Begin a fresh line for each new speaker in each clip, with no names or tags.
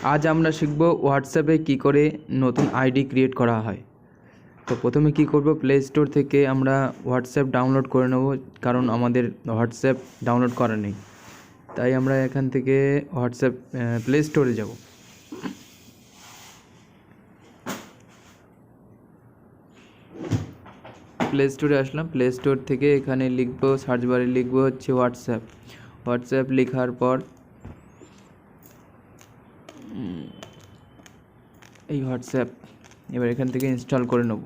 আজ আমরা শিখব হোয়াটসঅ্যাপে কী করে নতুন আইডি ক্রিয়েট করা হয়। তো প্রথমে কি করব, প্লে স্টোর থেকে আমরা হোয়াটসঅ্যাপ ডাউনলোড করে নেব, কারণ আমাদের হোয়াটসঅ্যাপ ডাউনলোড করা নেই। তাই আমরা এখান থেকে হোয়াটসঅ্যাপ প্লে স্টোরে যাব। প্লে স্টোরে আসলাম, প্লে স্টোর থেকে এখানে লিখব, সার্চ বারে লিখব হচ্ছে হোয়াটসঅ্যাপ। হোয়াটসঅ্যাপ লেখার পর এই হোয়াটসঅ্যাপ এবার এখান থেকে ইনস্টল করে নেব।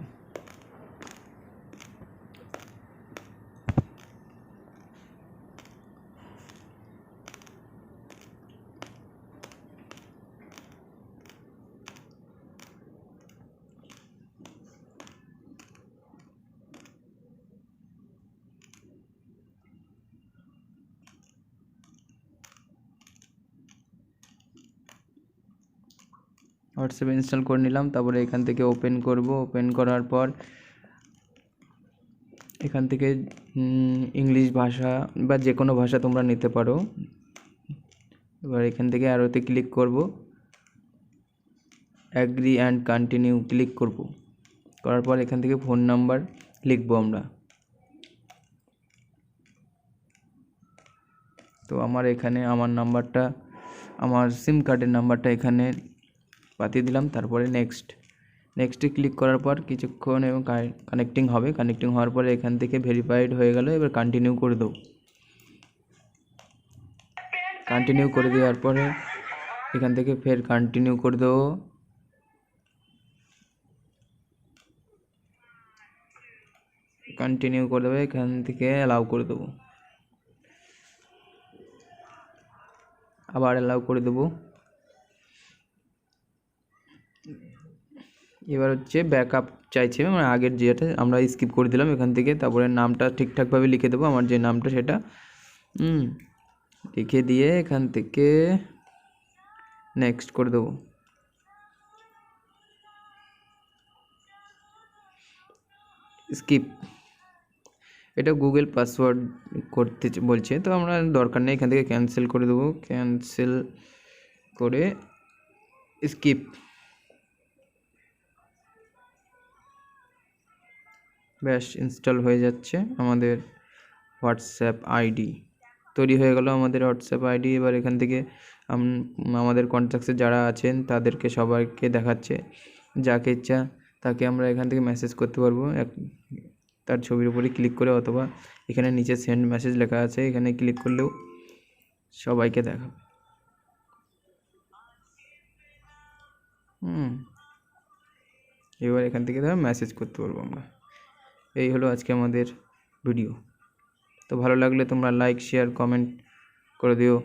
হোয়াটসঅ্যাপ ইনস্টল করে নিলাম, তারপরে এখান থেকে ওপেন করব। ওপেন করার পর এখান থেকে ইংলিশ ভাষা বা যে কোনো ভাষা তোমরা নিতে পারো। এবার এখান থেকে অ্যারোতে ক্লিক করব, অ্যাগ্রি অ্যান্ড কন্টিনিউ ক্লিক করব। করার পর এখান থেকে ফোন নাম্বার লিখব আমরা। তো আমার এখানে আমার নাম্বারটা, আমার সিম কার্ডের নাম্বারটা এখানে পাঠিয়ে দিলাম। তারপরে নেক্সটে ক্লিক করার পর কিছুক্ষণ এবং কানেক্টিং হবে। কানেক্টিং হওয়ার পরে এখান থেকে ভেরিফাইড হয়ে গেল। এবার কন্টিনিউ করে দেবো। কন্টিনিউ করে দেওয়ার পরে এখান থেকে ফের কন্টিনিউ করে দেবো। কন্টিনিউ করে দেবো, এখান থেকে অ্যালাউ করে দেবো, আবার অ্যালাউ করে দেবো। এবার হচ্ছে ব্যাকআপ চাইছে, মানে আগের যেটা আমরা স্কিপ করে দিলাম এখান থেকে। তারপরে নামটা ঠিকঠাকভাবে লিখে দেবো, আমার যে নামটা সেটা লিখে দিয়ে এখান থেকে নেক্সট করে দেবো। স্কিপ, এটা গুগল পাসওয়ার্ড করতে বলছে, তো আমরা দরকার নেই, এখান থেকে ক্যান্সেল করে দেবো। ক্যান্সেল করে স্কিপ। ব্যাস ইনস্টল হয়ে যাচ্ছে আমাদের হোয়াটসঅ্যাপ আইডি। তৈরি হয়ে গেল আমাদের হোয়াটসঅ্যাপ আইডি। এবার এখান থেকে আমাদের কন্ট্যাক্টসে যারা আছেন তাদেরকে সবাইকে দেখাচ্ছে। যাকে ইচ্ছা তাকে আমরা এখান থেকে মেসেজ করতে পারবো তার ছবির উপরে ক্লিক করে, অথবা এখানে নিচে সেন্ড মেসেজ লেখা আছে, এখানে ক্লিক করলেও সবাইকে দেখাবে। এবার এখান থেকে মেসেজ করতে পারবো আমরা। এই হলো আজকে আমাদের ভিডিও। তো ভালো লাগলে তোমরা লাইক, শেয়ার, কমেন্ট করে দিও।